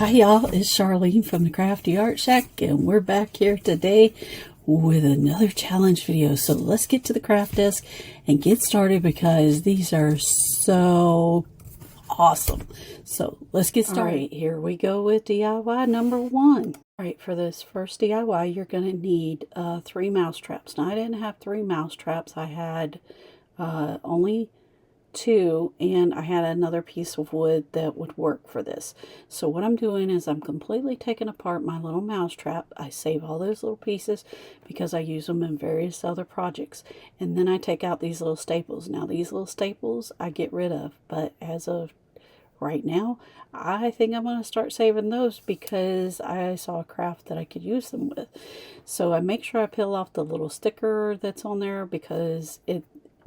Hi y'all, it's Charlene from the Crafty Art Shack, and we're back here today with another challenge video. So let's get to the craft desk and get started because these are so awesome. So let's get started. All right, here we go with DIY number 1. All right, for this first DIY, you're going to need 3 mouse traps. Now, I didn't have 3 mouse traps. I had only 2, and I had another piece of wood that would work for this. So what I'm doing is I'm completely taking apart my little mouse trap. I save all those little pieces because I use them in various other projects. And then I take out these little staples. Now these little staples I get rid of, but as of right now, I think I'm going to start saving those because I saw a craft that I could use them with. So I make sure I peel off the little sticker that's on there because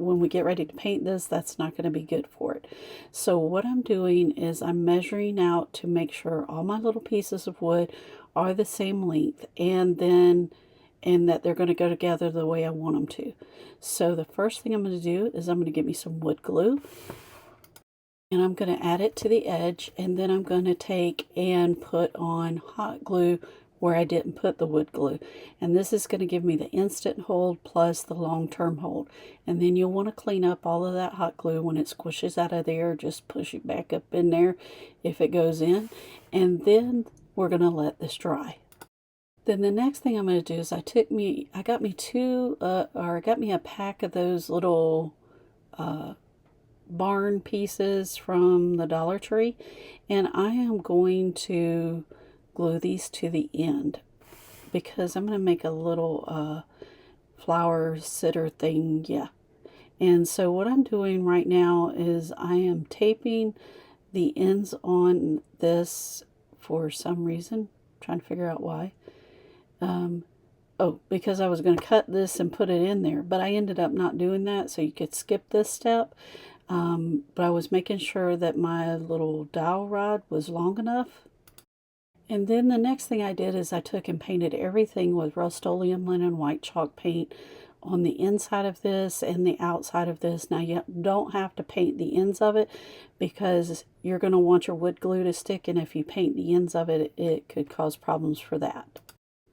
when we get ready to paint this, that's not going to be good for it. So what I'm doing is I'm measuring out to make sure all my little pieces of wood are the same length and that they're going to go together the way I want them to. So the first thing I'm going to do is I'm going to get me some wood glue, and I'm going to add it to the edge, and then I'm going to take and put on hot glue where I didn't put the wood glue. And this is going to give me the instant hold plus the long-term hold. And then you'll want to clean up all of that hot glue when it squishes out of there. Just push it back up in there if it goes in. And then we're going to let this dry. Then the next thing I'm going to do is I got me a pack of those little barn pieces from the Dollar Tree, and I am going to glue these to the end because I'm going to make a little flower sitter thing. And so what I'm doing right now is I am taping the ends on this for some reason. I'm trying to figure out why. Because I was going to cut this and put it in there, but I ended up not doing that, so you could skip this step. But I was making sure that my little dowel rod was long enough. And then the next thing I did is I took and painted everything with Rust-Oleum Linen White Chalk paint on the inside of this and the outside of this. Now you don't have to paint the ends of it because you're going to want your wood glue to stick, and if you paint the ends of it, it could cause problems for that.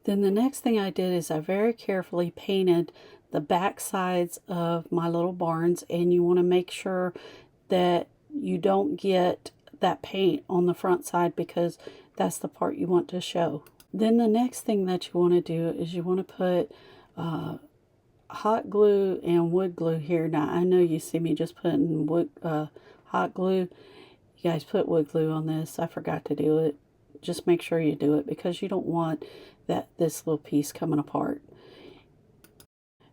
Then the next thing I did is I very carefully painted the back sides of my little barns, and you want to make sure that you don't get that paint on the front side because that's the part you want to show. Then the next thing that you want to do is you want to put hot glue and wood glue here. Now I know you see me just putting hot glue. You guys put wood glue on this. I forgot to do it. Just make sure you do it because you don't want this little piece coming apart.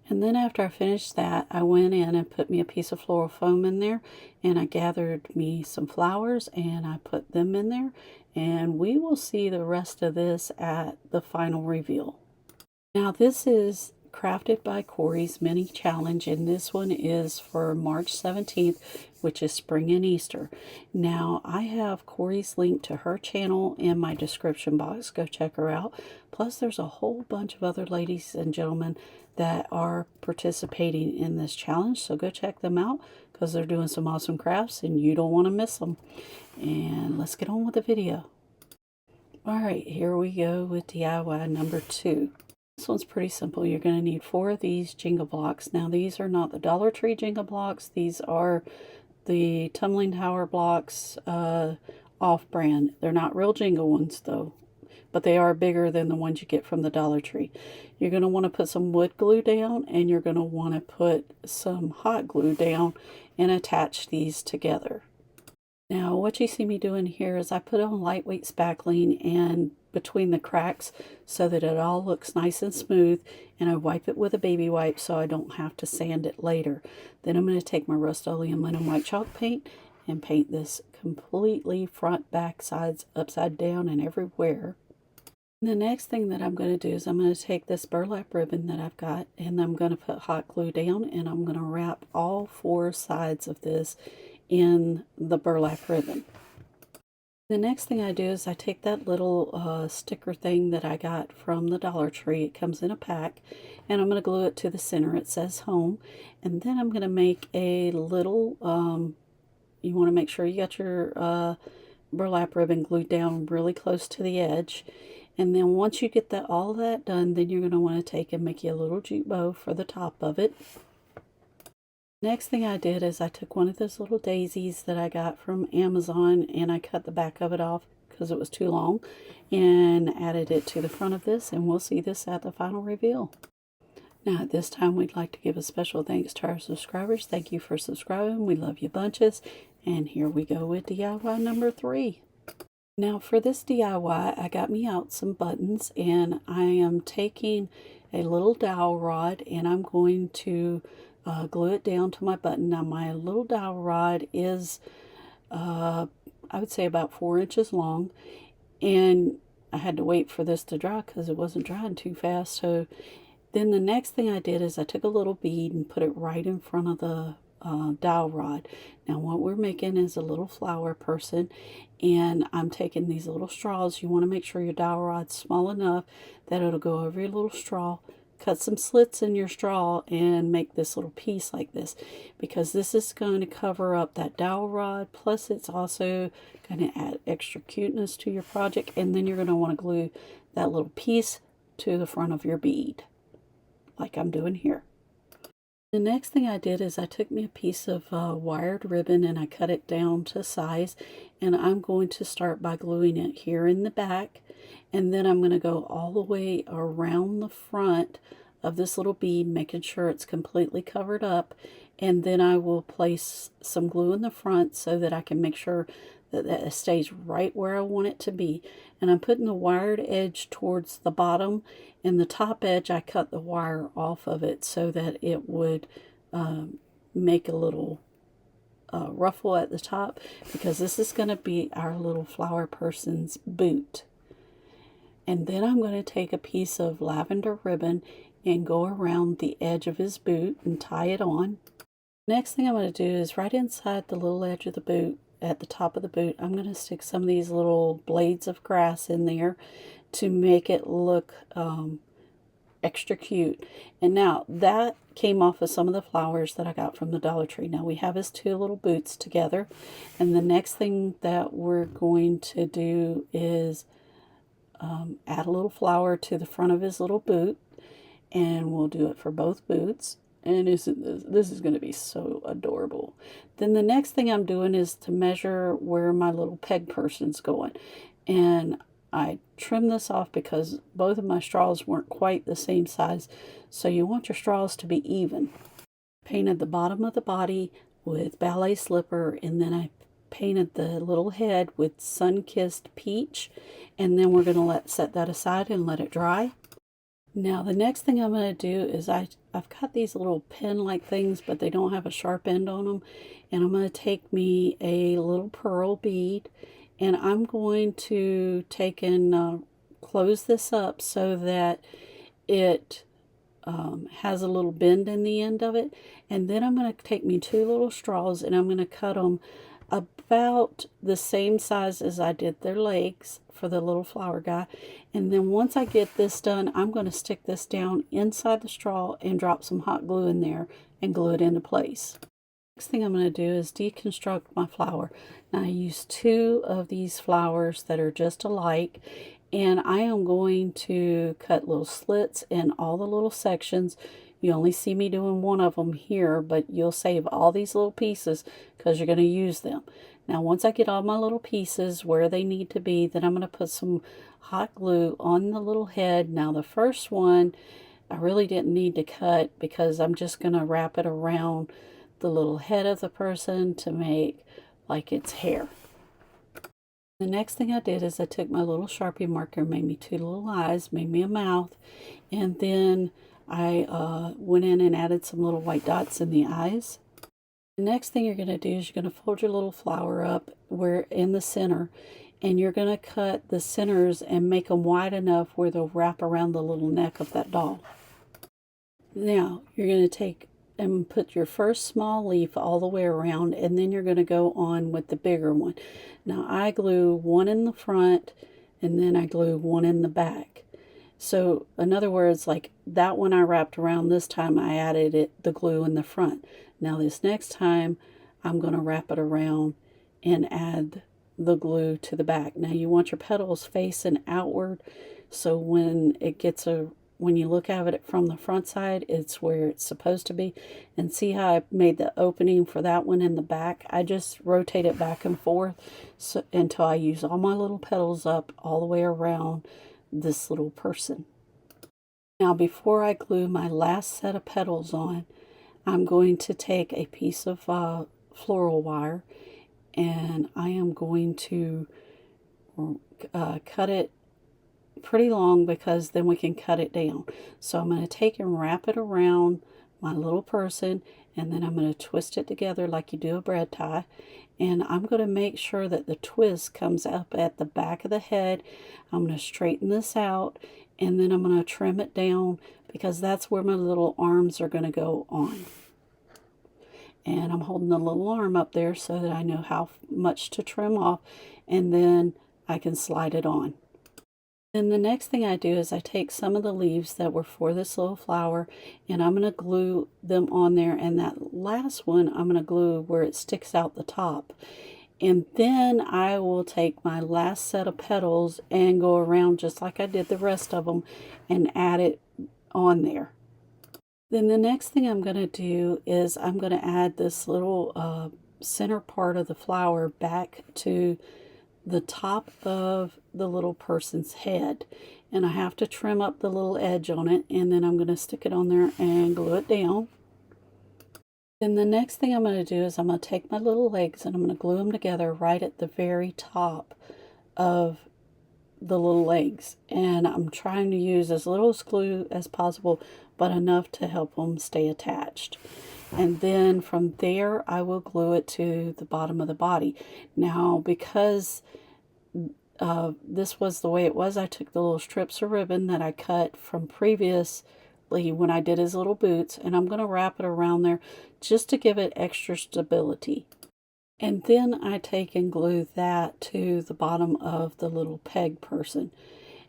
And then after I finished that, I went in and put me a piece of floral foam in there, and I gathered me some flowers and I put them in there, and we will see the rest of this at the final reveal. Now this is Crafted by Corie's mini challenge, and this one is for March 17th, which is spring and Easter. Now I have Corie's link to her channel in my description box. Go check her out. Plus there's a whole bunch of other ladies and gentlemen that are participating in this challenge, so go check them out because they're doing some awesome crafts and you don't want to miss them. And let's get on with the video. Alright, here we go with DIY number 2. This one's pretty simple. You're going to need 4 of these Jenga blocks. Now these are not the Dollar Tree Jenga blocks. These are the Tumbling Tower blocks off-brand. They're not real Jenga ones though, but they are bigger than the ones you get from the Dollar Tree. You're going to want to put some wood glue down, and you're going to want to put some hot glue down and attach these together. Now what you see me doing here is I put on lightweight spackling and between the cracks so that it all looks nice and smooth, and I wipe it with a baby wipe so I don't have to sand it later. Then I'm going to take my Rust-Oleum Linen White Chalk paint and paint this completely front, back, sides, upside down, and everywhere. The next thing that I'm going to do is I'm going to take this burlap ribbon that I've got, and I'm going to put hot glue down, and I'm going to wrap all 4 sides of this in the burlap ribbon. The next thing I do is I take that little sticker thing that I got from the Dollar Tree. It comes in a pack, and I'm going to glue it to the center. It says home, and then I'm going to make a little, you want to make sure you got your burlap ribbon glued down really close to the edge. And then once you get that all that done, then you're going to want to take and make you a little jute bow for the top of it. Next thing I did is I took one of those little daisies that I got from Amazon and I cut the back of it off because it was too long and added it to the front of this, and we'll see this at the final reveal. Now at this time we'd like to give a special thanks to our subscribers. Thank you for subscribing. We love you bunches. And here we go with DIY number 3. Now for this DIY I got me out some buttons, and I am taking a little dowel rod and I'm going to glue it down to my button. Now my little dowel rod is I would say about 4 inches long, and I had to wait for this to dry because it wasn't drying too fast. So then the next thing I did is I took a little bead and put it right in front of the dowel rod. Now what we're making is a little flower person, and I'm taking these little straws. You want to make sure your dowel rod's small enough that it'll go over your little straw. Cut some slits in your straw and make this little piece like this, because this is going to cover up that dowel rod, plus it's also going to add extra cuteness to your project. And then you're going to want to glue that little piece to the front of your bead like I'm doing here. The next thing I did is I took me a piece of wired ribbon and I cut it down to size, and I'm going to start by gluing it here in the back, and then I'm going to go all the way around the front of this little bead, making sure it's completely covered up, and then I will place some glue in the front so that I can make sure that it stays right where I want it to be. And I'm putting the wired edge towards the bottom, and the top edge I cut the wire off of it so that it would make a little ruffle at the top, because this is going to be our little flower person's boot. And then I'm going to take a piece of lavender ribbon and go around the edge of his boot and tie it on. Next thing I'm going to do is right inside the little edge of the boot, at the top of the boot, I'm going to stick some of these little blades of grass in there to make it look extra cute. And now that came off of some of the flowers that I got from the Dollar Tree. Now we have his 2 little boots together, and the next thing that we're going to do is add a little flower to the front of his little boot, and we'll do it for both boots. And isn't this is going to be so adorable. Then the next thing I'm doing is to measure where my little peg person's going, and I trimmed this off because both of my straws weren't quite the same size, so you want your straws to be even. Painted the bottom of the body with ballet slipper, and then I painted the little head with sun-kissed peach, and then we're going to set that aside and let it dry. Now the next thing I'm going to do is I've got these little pen-like things, but they don't have a sharp end on them, and I'm going to take me a little pearl bead, and I'm going to take and close this up so that it has a little bend in the end of it. And then I'm going to take me 2 little straws and I'm going to cut them about the same size as I did their legs for the little flower guy. And then once I get this done, I'm going to stick this down inside the straw and drop some hot glue in there and glue it into place. Next thing I'm going to do is deconstruct my flower. Now I use 2 of these flowers that are just alike, and I am going to cut little slits in all the little sections. You only see me doing one of them here, but you'll save all these little pieces because you're going to use them. Now once I get all my little pieces where they need to be, then I'm going to put some hot glue on the little head. Now the first one I really didn't need to cut because I'm just going to wrap it around the little head of the person to make like its hair. The next thing I did is I took my little Sharpie marker, made me 2 little eyes, made me a mouth, and then I went in and added some little white dots in the eyes. The next thing you're going to do is you're going to fold your little flower up where in the center, and you're going to cut the centers and make them wide enough where they'll wrap around the little neck of that doll. Now you're going to take and put your first small leaf all the way around, and then you're going to go on with the bigger one. Now I glue one in the front and then I glue one in the back. So in other words, like that one I wrapped around, this time I added the glue in the front. Now this next time I'm going to wrap it around and add the glue to the back. Now you want your petals facing outward, so when you look at it from the front side, it's where it's supposed to be. And see how I made the opening for that one in the back? I just rotate it back and forth until I use all my little petals up all the way around this little person. Now before I glue my last set of petals on, I'm going to take a piece of floral wire, and I am going to cut it pretty long, because then we can cut it down. So I'm going to take and wrap it around my little person, and then I'm going to twist it together like you do a bread tie. And I'm going to make sure that the twist comes up at the back of the head. I'm going to straighten this out, and then I'm going to trim it down, because that's where my little arms are going to go on. And I'm holding the little arm up there so that I know how much to trim off, and then I can slide it on. Then the next thing I do is I take some of the leaves that were for this little flower, and I'm going to glue them on there, and that last one I'm going to glue where it sticks out the top. And then I will take my last set of petals and go around just like I did the rest of them and add it on there. Then the next thing I'm going to do is I'm going to add this little center part of the flower back to the top of the little person's head, and I have to trim up the little edge on it, and then I'm going to stick it on there and glue it down. Then the next thing I'm going to do is I'm going to take my little legs and I'm going to glue them together right at the very top of the little legs, and I'm trying to use as little glue as possible, but enough to help them stay attached. And then from there I will glue it to the bottom of the body. Now because this was the way it was, I took the little strips of ribbon that I cut from previously when I did his little boots, and I'm going to wrap it around there just to give it extra stability. And then I take and glue that to the bottom of the little peg person.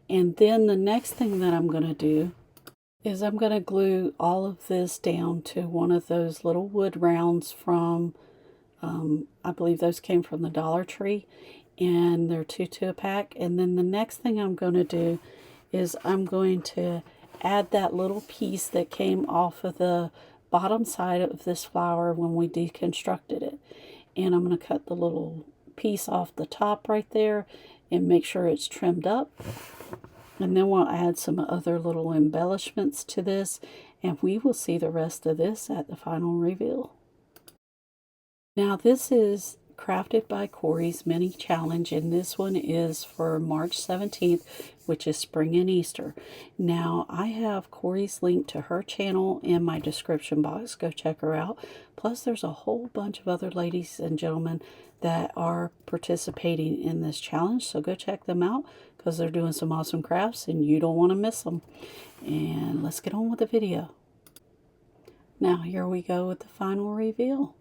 And then the next thing that I'm going to do is I'm going to glue all of this down to one of those little wood rounds from, I believe those came from the Dollar Tree, and they're 2 a pack. And then the next thing I'm going to do is I'm going to add that little piece that came off of the bottom side of this flower when we deconstructed it. And I'm going to cut the little piece off the top right there and make sure it's trimmed up. And then we'll add some other little embellishments to this, and we will see the rest of this at the final reveal. Now this is Crafted by Corie's mini challenge, and this one is for March 17th, which is spring and Easter. Now I have Corie's link to her channel in my description box. Go check her out. Plus there's a whole bunch of other ladies and gentlemen that are participating in this challenge, so go check them out, because they're doing some awesome crafts and you don't want to miss them. And let's get on with the video. Now here we go with the final reveal.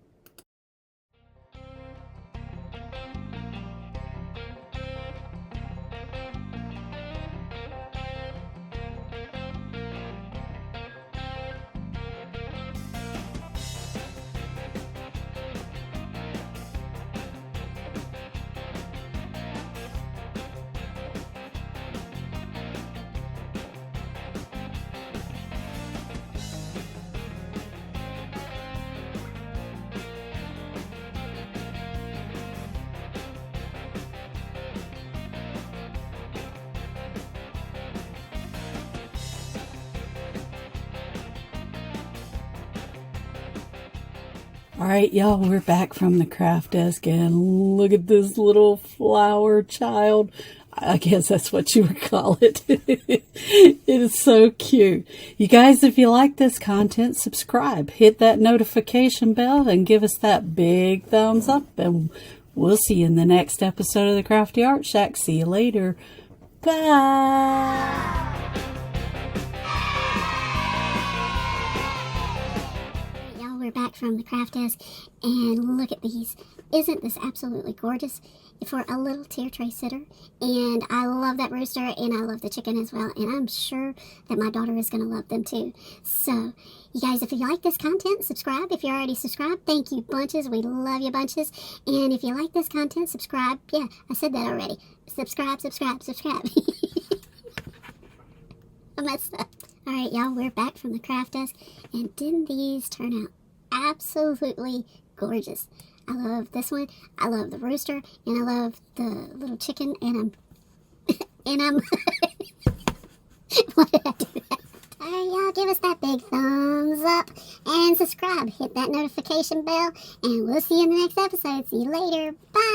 Alright, y'all, we're back from the craft desk, and look at this little flower child. I guess that's what you would call it. It is so cute. You guys, if you like this content, subscribe. Hit that notification bell and give us that big thumbs up. And we'll see you in the next episode of the Crafty Art Shack. See you later. Bye. back from the craft desk, and look at these. Isn't this absolutely gorgeous for a little tier tray sitter? And I love that rooster, and I love the chicken as well, and I'm sure that my daughter is going to love them too. So, you guys, if you like this content, subscribe. If you're already subscribed, thank you bunches. We love you bunches. And if you like this content, subscribe. Yeah, I said that already. Subscribe. I messed up. Alright, y'all, we're back from the craft desk, and didn't these turn out absolutely gorgeous? I love this one, I love the rooster, and I love the little chicken, and I'm why did I do that? Alright, y'all, give us that big thumbs up, and subscribe, hit that notification bell, and we'll see you in the next episode. See you later, bye!